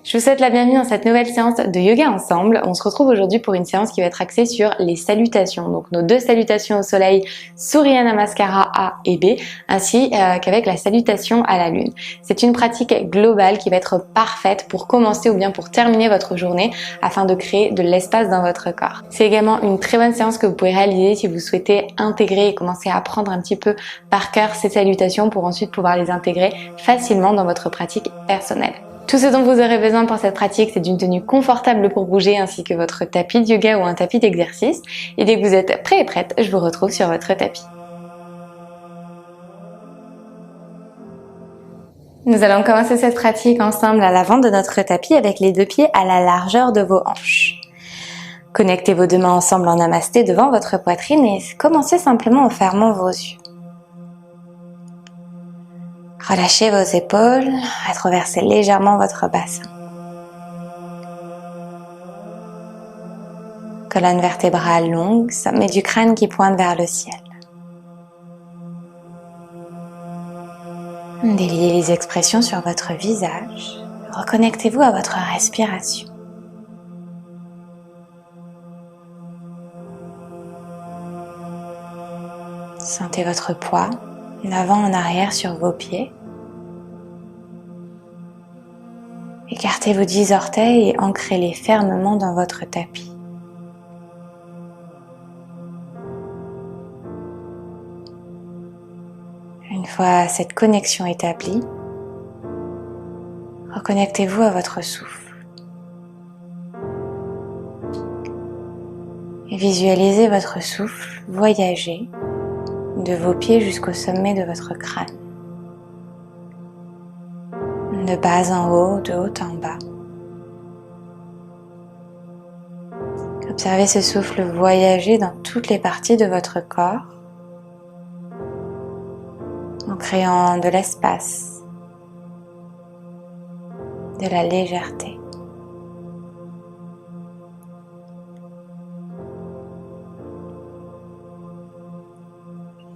Je vous souhaite la bienvenue dans cette nouvelle séance de yoga ensemble. On se retrouve aujourd'hui pour une séance qui va être axée sur les salutations. Donc nos deux salutations au soleil, Surya Namaskara A et B, ainsi qu'avec la salutation à la lune. C'est une pratique globale qui va être parfaite pour commencer ou bien pour terminer votre journée afin de créer de l'espace dans votre corps. C'est également une très bonne séance que vous pouvez réaliser si vous souhaitez intégrer et commencer à apprendre un petit peu par cœur ces salutations pour ensuite pouvoir les intégrer facilement dans votre pratique personnelle. Tout ce dont vous aurez besoin pour cette pratique, c'est d'une tenue confortable pour bouger ainsi que votre tapis de yoga ou un tapis d'exercice. Et dès que vous êtes prêt et prête, je vous retrouve sur votre tapis. Nous allons commencer cette pratique ensemble à l'avant de notre tapis avec les deux pieds à la largeur de vos hanches. Connectez vos deux mains ensemble en namasté devant votre poitrine et commencez simplement en fermant vos yeux. Relâchez vos épaules, rétroversez légèrement votre bassin. Colonne vertébrale longue, sommet du crâne qui pointe vers le ciel. Déliez les expressions sur votre visage. Reconnectez-vous à votre respiration. Sentez votre poids, d'avant en arrière sur vos pieds. Écartez vos 10 orteils et ancrez-les fermement dans votre tapis. Une fois cette connexion établie, reconnectez-vous à votre souffle. Et visualisez votre souffle voyager de vos pieds jusqu'au sommet de votre crâne. De bas en haut, de haut en bas. Observez ce souffle voyager dans toutes les parties de votre corps en créant de l'espace, de la légèreté.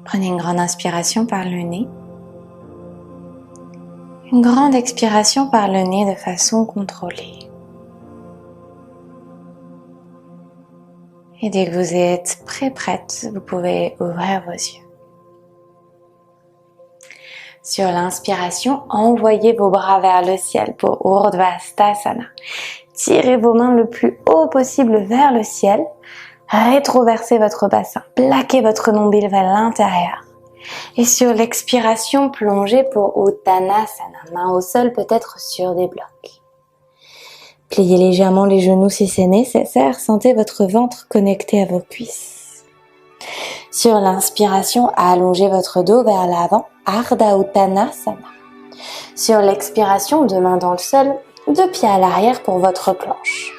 Prenez une grande inspiration par le nez. Une grande expiration par le nez de façon contrôlée. Et dès que vous êtes prête, vous pouvez ouvrir vos yeux. Sur l'inspiration, envoyez vos bras vers le ciel pour Urdhva-sthasana. Tirez vos mains le plus haut possible vers le ciel. Rétroversez votre bassin, plaquez votre nombril vers l'intérieur. Et sur l'expiration, plongez pour Uttanasana, main au sol peut-être sur des blocs. Pliez légèrement les genoux si c'est nécessaire, sentez votre ventre connecté à vos cuisses. Sur l'inspiration, allongez votre dos vers l'avant, Ardha Uttanasana. Sur l'expiration, deux mains dans le sol, deux pieds à l'arrière pour votre planche.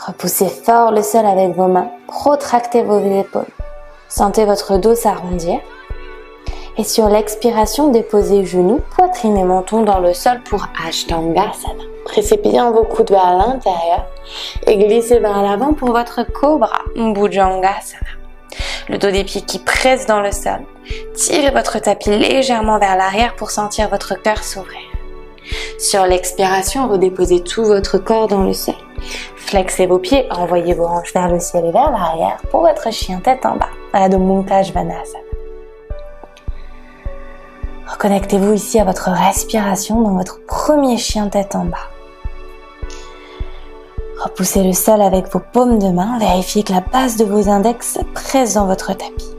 Repoussez fort le sol avec vos mains, protractez vos épaules. Sentez votre dos s'arrondir. Et sur l'expiration, déposez genoux, poitrine et menton dans le sol pour Ashtangasana. Pressez bien vos coudes vers l'intérieur et glissez vers l'avant pour votre cobra, Bhujangasana. Le dos des pieds qui presse dans le sol. Tirez votre tapis légèrement vers l'arrière pour sentir votre cœur s'ouvrir. Sur l'expiration, redéposez tout votre corps dans le sol. Flexez vos pieds, envoyez vos hanches vers le ciel et vers l'arrière pour votre chien tête en bas, Adho Mukha Svanasana. Reconnectez-vous ici à votre respiration dans votre premier chien tête en bas. Repoussez le sol avec vos paumes de main, vérifiez que la base de vos index presse dans votre tapis.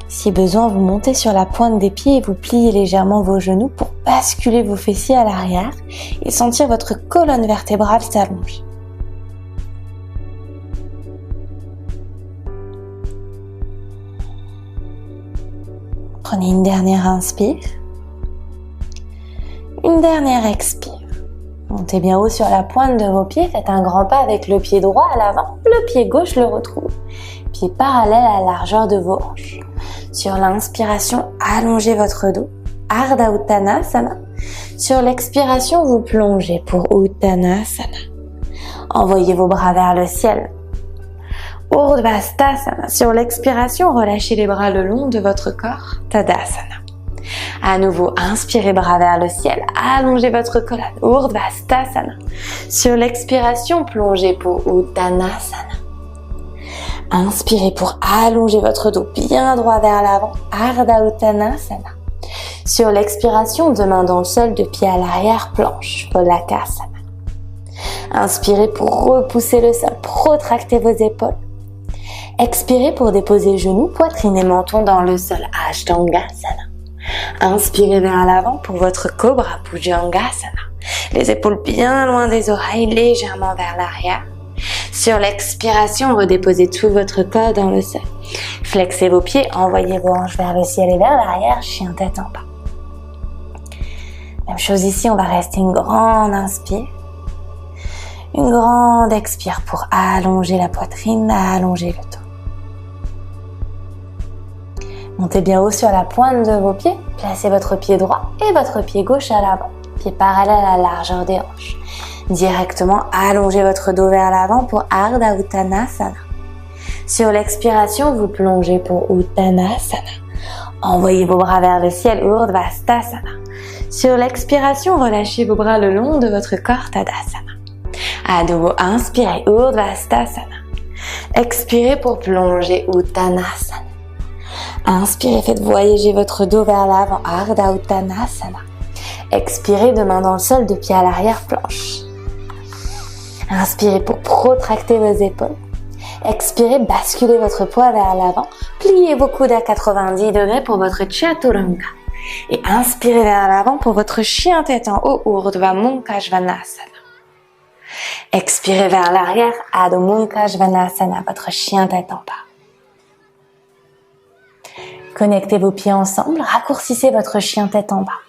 Si besoin, vous montez sur la pointe des pieds et vous pliez légèrement vos genoux pour basculer vos fessiers à l'arrière et sentir votre colonne vertébrale s'allonger. Prenez une dernière inspire, une dernière expire. Montez bien haut sur la pointe de vos pieds, faites un grand pas avec le pied droit à l'avant, le pied gauche le retrouve. Pied parallèle à la largeur de vos hanches. Sur l'inspiration, allongez votre dos, Ardha Uttanasana. Sur l'expiration, vous plongez pour Uttanasana. Envoyez vos bras vers le ciel. Urdhva-sthasana. Sur l'expiration, relâchez les bras le long de votre corps, Tadasana. À nouveau, inspirez, bras vers le ciel, allongez votre colonne, Urdhva-stasana. Sur l'expiration, plongez pour Uttanasana. Inspirez pour allonger votre dos bien droit vers l'avant, Ardha Uttanasana. Sur l'expiration, deux mains dans le sol, deux pieds à l'arrière, planche, Polakasana. Inspirez pour repousser le sol, protractez vos épaules. Expirez pour déposer genoux, poitrine et menton dans le sol, Ashtangasana. Inspirez vers l'avant pour votre cobra, Bhujangasana. Les épaules bien loin des oreilles, légèrement vers l'arrière. Sur l'expiration, redéposez tout votre corps dans le sol. Flexez vos pieds, envoyez vos hanches vers le ciel et vers l'arrière, chien tête en bas. Même chose ici, on va rester une grande inspire. Une grande expire pour allonger la poitrine, allonger le dos. Montez bien haut sur la pointe de vos pieds. Placez votre pied droit et votre pied gauche à l'avant. Pied parallèle à la largeur des hanches. Directement, allongez votre dos vers l'avant pour Ardha Uttanasana. Sur l'expiration, vous plongez pour Uttanasana. Envoyez vos bras vers le ciel, Urdhva-stasana. Sur l'expiration, relâchez vos bras le long de votre corps, Tadasana. À nouveau, inspirez, Urdhva-stasana. Expirez pour plonger, Uttanasana. Inspirez, faites voyager votre dos vers l'avant, Ardha Uttanasana. Expirez, deux mains dans le sol, deux pieds à l'arrière, planche. Inspirez pour protracter vos épaules. Expirez, basculez votre poids vers l'avant. Pliez vos coudes à 90 degrés pour votre Chaturanga. Et inspirez vers l'avant pour votre chien tête en haut, Urdhva Mukha Svanasana. Expirez vers l'arrière, Adho Mukha Svanasana, votre chien tête en bas. Connectez vos pieds ensemble, raccourcissez votre chien tête en bas.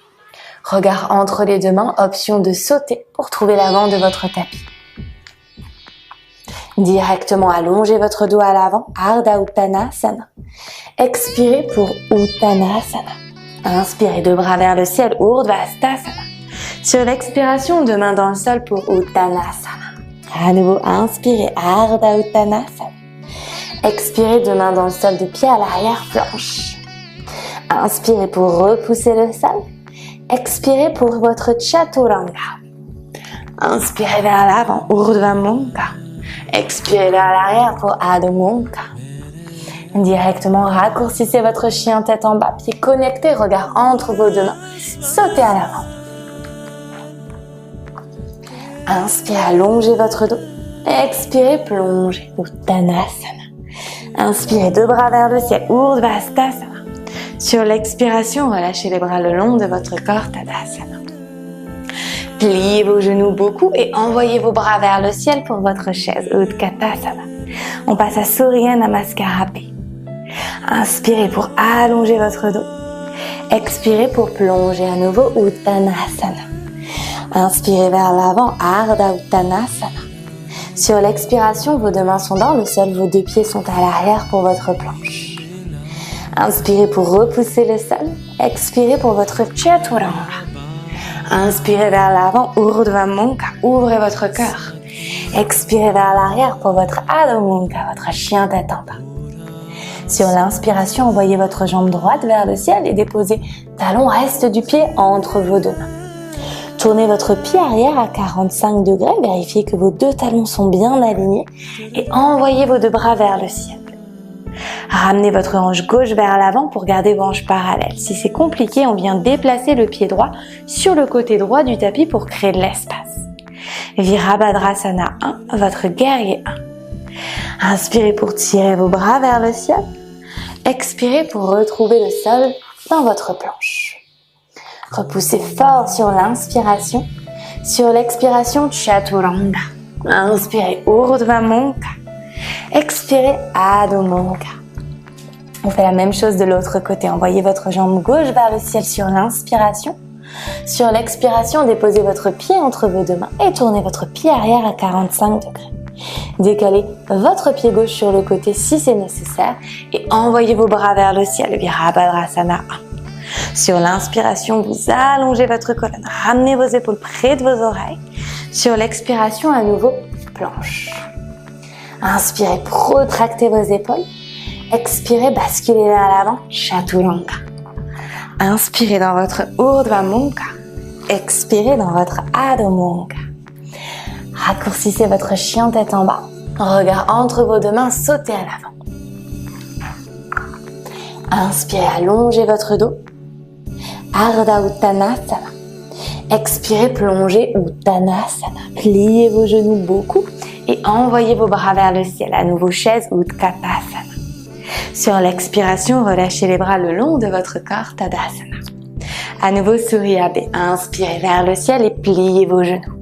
Regard entre les deux mains, option de sauter pour trouver l'avant de votre tapis. Directement allongez votre dos à l'avant, Ardha Uttanasana. Expirez pour Uttanasana. Inspirez, deux bras vers le ciel, Urdhva-stasana. Sur l'expiration, deux mains dans le sol pour Uttanasana. À nouveau, inspirez, Ardha Uttanasana. Expirez, deux mains dans le sol, deux pieds à l'arrière, planche. Inspirez pour repousser le sol. Expirez pour votre Chaturanga. Inspirez vers l'avant, Urdhva Mukha. Expirez vers l'arrière pour Adho Mukha. Directement, raccourcissez votre chien tête en bas, pieds connectés, regard entre vos deux mains. Sautez à l'avant. Inspirez, allongez votre dos. Expirez, plongez, Uttanasana. Inspirez, deux bras vers le ciel, Urdhva-stasana. Sur l'expiration, relâchez les bras le long de votre corps, Tadasana. Pliez vos genoux beaucoup et envoyez vos bras vers le ciel pour votre chaise, Utkatasana. On passe à Surya Namaskara B. Inspirez pour allonger votre dos. Expirez pour plonger à nouveau, Uttanasana. Inspirez vers l'avant, Ardha Uttanasana. Sur l'expiration, vos deux mains sont dans le sol, vos deux pieds sont à l'arrière pour votre planche. Inspirez pour repousser le sol. Expirez pour votre Chaturanga. Inspirez vers l'avant, Urdhva Mukha, ouvrez votre cœur. Expirez vers l'arrière pour votre Adho Mukha, votre chien tête en bas. Sur l'inspiration, envoyez votre jambe droite vers le ciel et déposez talon reste du pied entre vos deux mains. Tournez votre pied arrière à 45 degrés, vérifiez que vos deux talons sont bien alignés et envoyez vos deux bras vers le ciel. Ramenez votre hanche gauche vers l'avant pour garder vos hanches parallèles. Si c'est compliqué, on vient déplacer le pied droit sur le côté droit du tapis pour créer de l'espace. Virabhadrasana 1, votre guerrier 1. Inspirez pour tirer vos bras vers le ciel. Expirez pour retrouver le sol dans votre planche. Repoussez fort sur l'inspiration. Sur l'expiration, Chaturanga. Inspirez, Urdhva Mukha. Expirez, Adho Mukha. On fait la même chose de l'autre côté. Envoyez votre jambe gauche vers le ciel sur l'inspiration. Sur l'expiration, déposez votre pied entre vos deux mains et tournez votre pied arrière à 45 degrés. Décalez votre pied gauche sur le côté si c'est nécessaire et envoyez vos bras vers le ciel, Virabhadrasana 1. Sur l'inspiration, vous allongez votre colonne, ramenez vos épaules près de vos oreilles. Sur l'expiration, à nouveau, planche. Inspirez, protractez vos épaules. Expirez, basculez vers l'avant, Chaturanga. Inspirez dans votre Urdhva Mukha. Expirez dans votre Adho Mukha. Raccourcissez votre chien tête en bas. Regard entre vos deux mains, sautez à l'avant. Inspirez, allongez votre dos. Ardha Uttanasana. Expirez, plongez Uttanasana. Pliez vos genoux beaucoup et envoyez vos bras vers le ciel. À nouveau, chaise Utkatasana. Sur l'expiration, relâchez les bras le long de votre corps, Tadasana. À nouveau, Surya B. Inspirez vers le ciel et pliez vos genoux.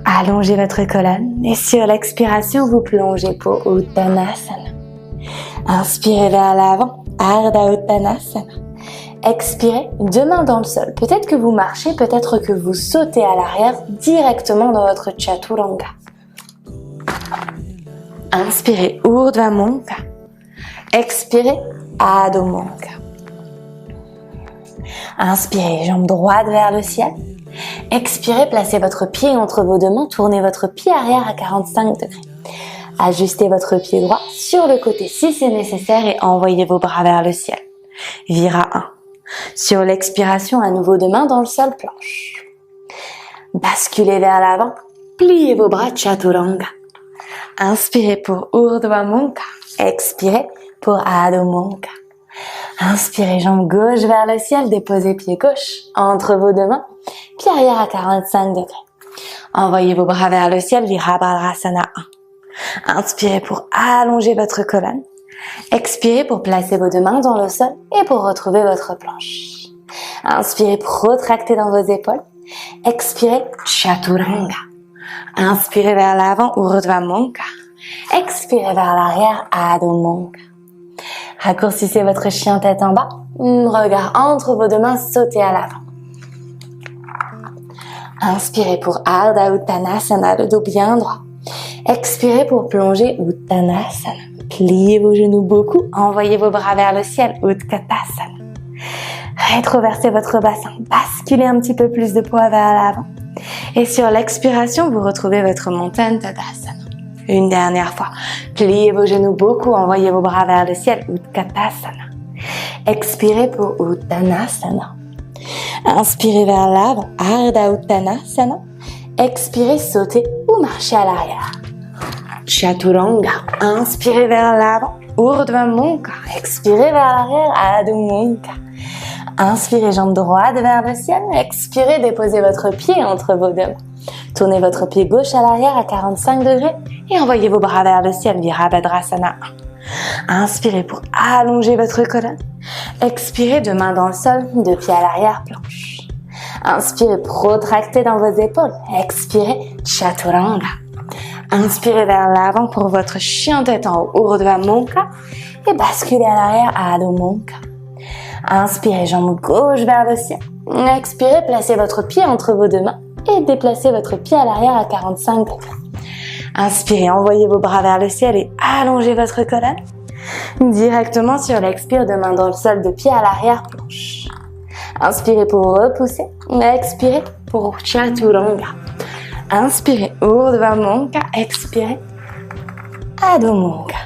Allongez votre colonne et sur l'expiration, vous plongez pour Uttanasana. Inspirez vers l'avant, Ardha Uttanasana. Expirez, deux mains dans le sol. Peut-être que vous marchez, peut-être que vous sautez à l'arrière directement dans votre Chaturanga. Inspirez, Urdhva Mukha. Expirez, Adho Mukha. Inspirez, jambe droite vers le ciel. Expirez, placez votre pied entre vos deux mains, tournez votre pied arrière à 45 degrés. Ajustez votre pied droit sur le côté si c'est nécessaire et envoyez vos bras vers le ciel. Vira 1. Sur l'expiration, à nouveau deux mains dans le sol, planche. Basculez vers l'avant, pliez vos bras, Chaturanga. Inspirez pour Urdhva Mukha. Expirez pour Adho Mukha. Inspirez, jambe gauche vers le ciel, déposez pied gauche entre vos deux mains, pied arrière à 45 degrés. Envoyez vos bras vers le ciel, Virabhadrasana 1. Inspirez pour allonger votre colonne. Expirez pour placer vos deux mains dans le sol et pour retrouver votre planche. Inspirez, protractez dans vos épaules. Expirez, Chaturanga. Inspirez vers l'avant, Urdhva Mukha. Expirez vers l'arrière, Adho Mukha. Raccourcissez votre chien tête en bas. Regard entre vos deux mains, sautez à l'avant. Inspirez pour Ardha Uttanasana, le dos bien droit. Expirez pour plonger Uttanasana. Pliez vos genoux beaucoup, envoyez vos bras vers le ciel, Utkatasana. Rétroversez votre bassin, basculez un petit peu plus de poids vers l'avant. Et sur l'expiration, vous retrouvez votre montagne Tadasana. Une dernière fois, pliez vos genoux beaucoup, envoyez vos bras vers le ciel, Utkatasana. Expirez pour Uttanasana. Inspirez vers l'avant, Ardha Uttanasana. Expirez, sautez ou marchez à l'arrière. Chaturanga. Inspirez vers l'avant, Urdhva Mukha. Expirez vers l'arrière, Adho Mukha. Inspirez, jambe droite vers le ciel. Expirez, déposez votre pied entre vos deux mains. Tournez votre pied gauche à l'arrière à 45 degrés et envoyez vos bras vers le ciel, Virabhadrasana 1. Inspirez pour allonger votre colonne. Expirez, deux mains dans le sol, deux pieds à l'arrière, planche. Inspirez, protractez dans vos épaules. Expirez, Chaturanga. Inspirez vers l'avant pour votre chien tête en haut, Urdhva Mukha. Et basculez à l'arrière, Adho Mukha. Inspirez, jambe gauche vers le ciel. Expirez, placez votre pied entre vos deux mains et déplacez votre pied à l'arrière à 45 degrés. Inspirez, envoyez vos bras vers le ciel et allongez votre colonne. Directement sur l'expire, deux mains dans le sol, deux pieds à l'arrière, planche. Inspirez pour repousser. Expirez pour Chaturanga. Inspirez, Urdhva Mukha. Expirez, Adho Mukha.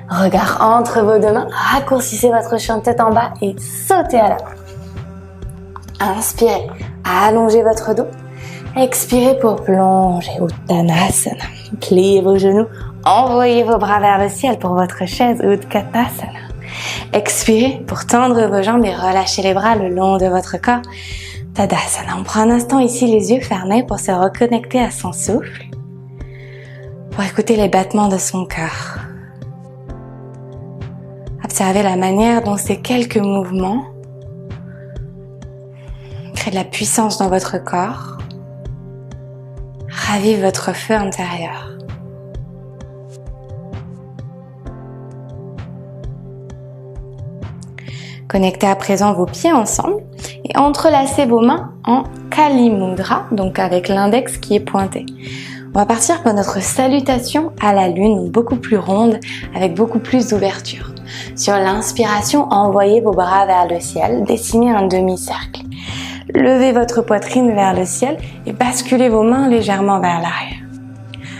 Regard entre vos deux mains. Raccourcissez votre chien tête en bas et sautez à l'avant. Inspirez, allongez votre dos. Expirez pour plonger Uttanasana. Pliez vos genoux. Envoyez vos bras vers le ciel pour votre chaise Utkatasana. Expirez pour tendre vos jambes et relâcher les bras le long de votre corps. Tadasana. On prend un instant ici les yeux fermés pour se reconnecter à son souffle, pour écouter les battements de son cœur. Observez la manière dont ces quelques mouvements créent de la puissance dans votre corps, ravivent votre feu intérieur. Connectez à présent vos pieds ensemble et entrelacez vos mains en Kali Mudra, donc avec l'index qui est pointé. On va partir pour notre salutation à la lune, beaucoup plus ronde, avec beaucoup plus d'ouverture. Sur l'inspiration, envoyez vos bras vers le ciel, dessinez un demi-cercle. Levez votre poitrine vers le ciel et basculez vos mains légèrement vers l'arrière.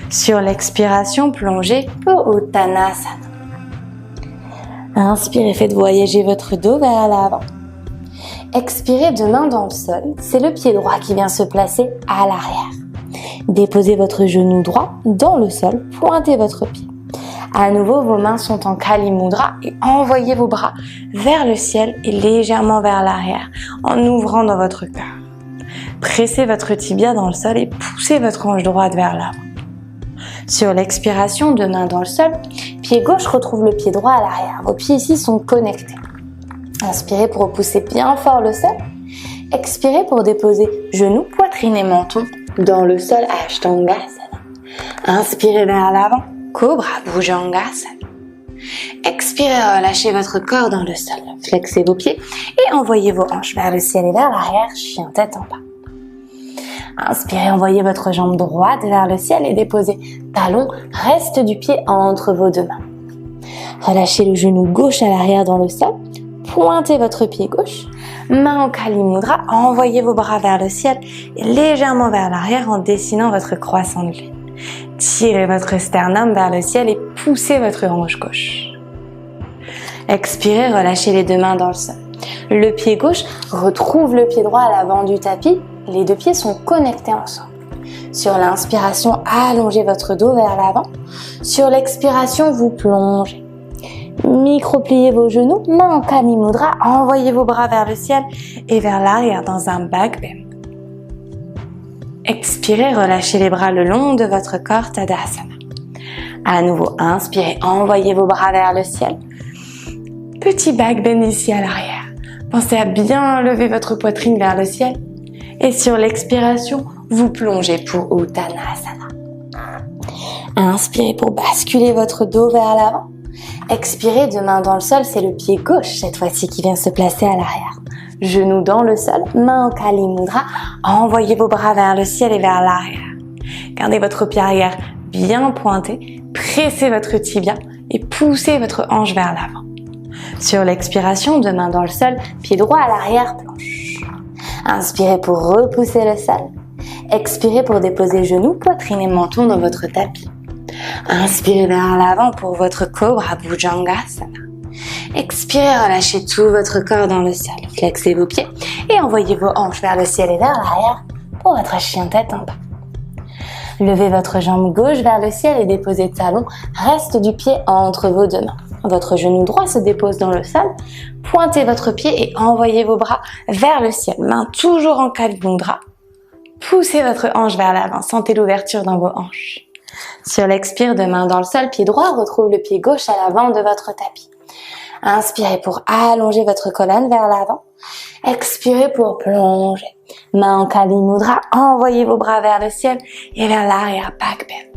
Sur l'expiration, plongez pour Uttanasana. Inspirez, faites voyager votre dos vers l'avant. Expirez, deux mains dans le sol. C'est le pied droit qui vient se placer à l'arrière. Déposez votre genou droit dans le sol, pointez votre pied. À nouveau, vos mains sont en Kali Mudra et envoyez vos bras vers le ciel et légèrement vers l'arrière en ouvrant dans votre cœur. Pressez votre tibia dans le sol et poussez votre hanche droite vers l'avant. Sur l'expiration, deux mains dans le sol, pied gauche retrouve le pied droit à l'arrière. Vos pieds ici sont connectés. Inspirez pour repousser bien fort le sol. Expirez pour déposer genoux, poitrine et menton dans le sol, Ashtangasana. Inspirez vers l'avant, Cobra Bhujangasana. Expirez, relâchez votre corps dans le sol. Flexez vos pieds et envoyez vos hanches vers le ciel et vers l'arrière, chien tête en bas. Inspirez, envoyez votre jambe droite vers le ciel et déposez talon, reste du pied entre vos deux mains. Relâchez le genou gauche à l'arrière dans le sol. Pointez votre pied gauche, main en Kali Mudra, envoyez vos bras vers le ciel et légèrement vers l'arrière en dessinant votre croissant de lune. Tirez votre sternum vers le ciel et poussez votre hanche gauche. Expirez, relâchez les deux mains dans le sol. Le pied gauche retrouve le pied droit à l'avant du tapis. Les deux pieds sont connectés ensemble. Sur l'inspiration, allongez votre dos vers l'avant. Sur l'expiration, vous plongez. Micro-pliez vos genoux, main en Kali Mudra, envoyez vos bras vers le ciel et vers l'arrière dans un back bend. Expirez, relâchez les bras le long de votre corps, Tadasana. À nouveau, inspirez, envoyez vos bras vers le ciel. Petit back bend ici à l'arrière. Pensez à bien lever votre poitrine vers le ciel. Et sur l'expiration, vous plongez pour Uttanasana. Inspirez pour basculer votre dos vers l'avant. Expirez, deux mains dans le sol, c'est le pied gauche cette fois-ci qui vient se placer à l'arrière. Genoux dans le sol, main en Kali Mudra, envoyez vos bras vers le ciel et vers l'arrière. Gardez votre pied arrière bien pointé, pressez votre tibia et poussez votre hanche vers l'avant. Sur l'expiration, deux mains dans le sol, pied droit à l'arrière, planche. Inspirez pour repousser le sol. Expirez pour déposer genoux, poitrine et menton dans votre tapis. Inspirez vers l'avant pour votre Cobra Bhujangasana. Expirez, relâchez tout votre corps dans le sol. Flexez vos pieds et envoyez vos hanches vers le ciel et vers l'arrière pour votre chien tête en bas. Levez votre jambe gauche vers le ciel et déposez talon, reste du pied entre vos deux mains. Votre genou droit se dépose dans le sol. Pointez votre pied et envoyez vos bras vers le ciel. Main toujours en Kali Mudra. Poussez votre hanche vers l'avant. Sentez l'ouverture dans vos hanches. Sur l'expire, deux mains dans le sol, pied droit retrouve le pied gauche à l'avant de votre tapis. Inspirez pour allonger votre colonne vers l'avant. Expirez pour plonger. Main en Kali Mudra, envoyez vos bras vers le ciel et vers l'arrière, back bend.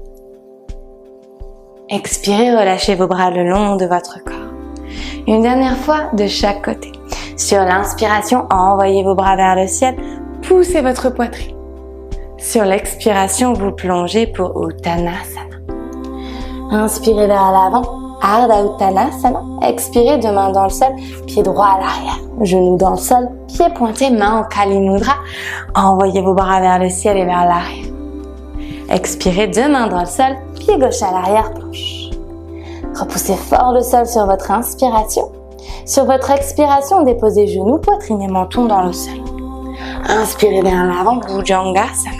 Expirez, relâchez vos bras le long de votre corps. Une dernière fois de chaque côté. Sur l'inspiration, envoyez vos bras vers le ciel, poussez votre poitrine. Sur l'expiration, vous plongez pour Uttanasana. Inspirez vers l'avant, Ardha Uttanasana. Expirez, deux mains dans le sol, pied droit à l'arrière. Genoux dans le sol, pieds pointés, main en Kali Mudra. Envoyez vos bras vers le ciel et vers l'arrière. Expirez, deux mains dans le sol, pied gauche à l'arrière, planche. Repoussez fort le sol sur votre inspiration. Sur votre expiration, déposez genoux, poitrine et menton dans le sol. Inspirez vers l'avant, Bhujangasana.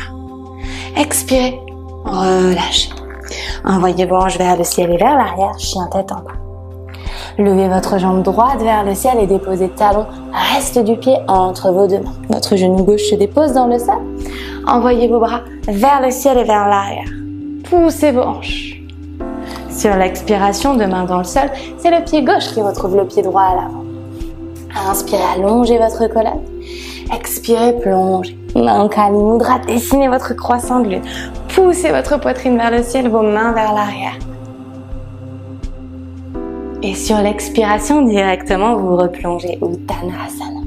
Expirez, relâchez. Envoyez vos hanches vers le ciel et vers l'arrière, chien tête en bas. Levez votre jambe droite vers le ciel et déposez talon, reste du pied entre vos deux mains. Votre genou gauche se dépose dans le sol. Envoyez vos bras vers le ciel et vers l'arrière. Poussez vos hanches. Sur l'expiration, deux mains dans le sol, c'est le pied gauche qui retrouve le pied droit à l'avant. Inspirez, allongez votre colonne. Expirez, plongez. Main en Kali Mudra, dessinez votre croissant de lune. Poussez votre poitrine vers le ciel, vos mains vers l'arrière. Et sur l'expiration, directement, vous replongez Uttanasana.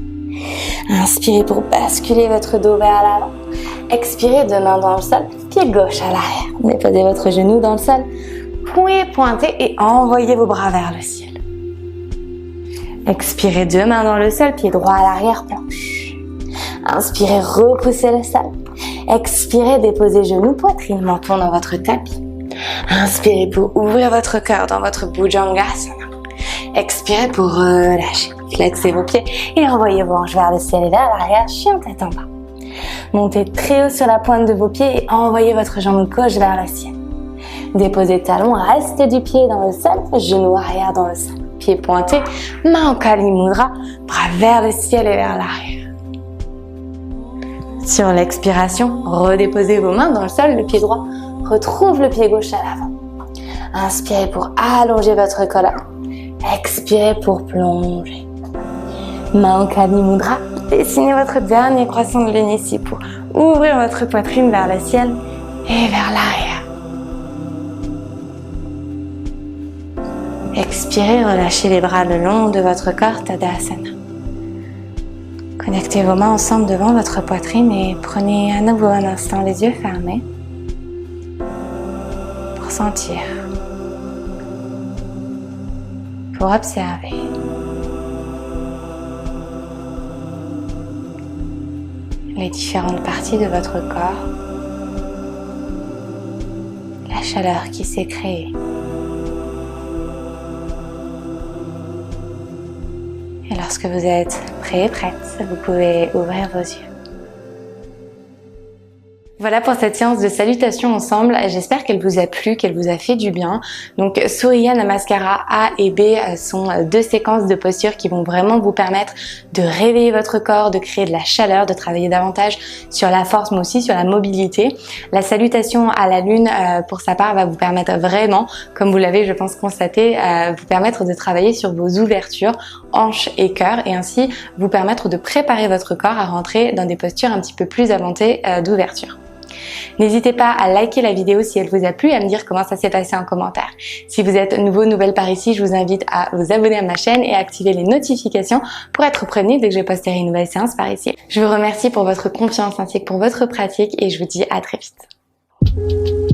Inspirez pour basculer votre dos vers l'avant. Expirez, deux mains dans le sol, pied gauche à l'arrière. Déposez votre genou dans le sol, poing pointé et envoyez vos bras vers le ciel. Expirez, deux mains dans le sol, pied droit à l'arrière, planche. Inspirez, repoussez le sol. Expirez, déposez genoux, poitrine, menton dans votre tapis. Inspirez pour ouvrir votre cœur dans votre Bhujangasana. Expirez pour relâcher. Flexez vos pieds et envoyez vos hanches vers le ciel et vers l'arrière, chien tête en bas. Montez très haut sur la pointe de vos pieds et envoyez votre jambe gauche vers le ciel. Déposez talon, restez du pied dans le sol, genou arrière dans le sol. Pieds pointés, main en Kali Mudra, bras vers le ciel et vers l'arrière. Sur l'expiration, redéposez vos mains dans le sol, le pied droit retrouve le pied gauche à l'avant. Inspirez pour allonger votre colonne. Expirez pour plonger. Main en Kali Mudra, dessinez votre dernier croissant de lune ici pour ouvrir votre poitrine vers le ciel et vers l'arrière. Expirez, relâchez les bras le long de votre corps, Tadasana. Connectez vos mains ensemble devant votre poitrine et prenez à nouveau un instant les yeux fermés pour sentir, pour observer. Les différentes parties de votre corps, la chaleur qui s'est créée. Et lorsque vous êtes prêt et prête, vous pouvez ouvrir vos yeux. Voilà pour cette séance de salutation ensemble. J'espère qu'elle vous a plu, qu'elle vous a fait du bien. Donc Surya Namaskara A et B sont deux séquences de postures qui vont vraiment vous permettre de réveiller votre corps, de créer de la chaleur, de travailler davantage sur la force mais aussi sur la mobilité. La salutation à la lune pour sa part va vous permettre vraiment, comme vous l'avez je pense constaté, vous permettre de travailler sur vos ouvertures, hanches et cœur et ainsi vous permettre de préparer votre corps à rentrer dans des postures un petit peu plus avancées d'ouverture. N'hésitez pas à liker la vidéo si elle vous a plu et à me dire comment ça s'est passé en commentaire. Si vous êtes nouvelle par ici, je vous invite à vous abonner à ma chaîne et à activer les notifications pour être prévenu dès que je posterai une nouvelle séance par ici. Je vous remercie pour votre confiance ainsi que pour votre pratique et je vous dis à très vite.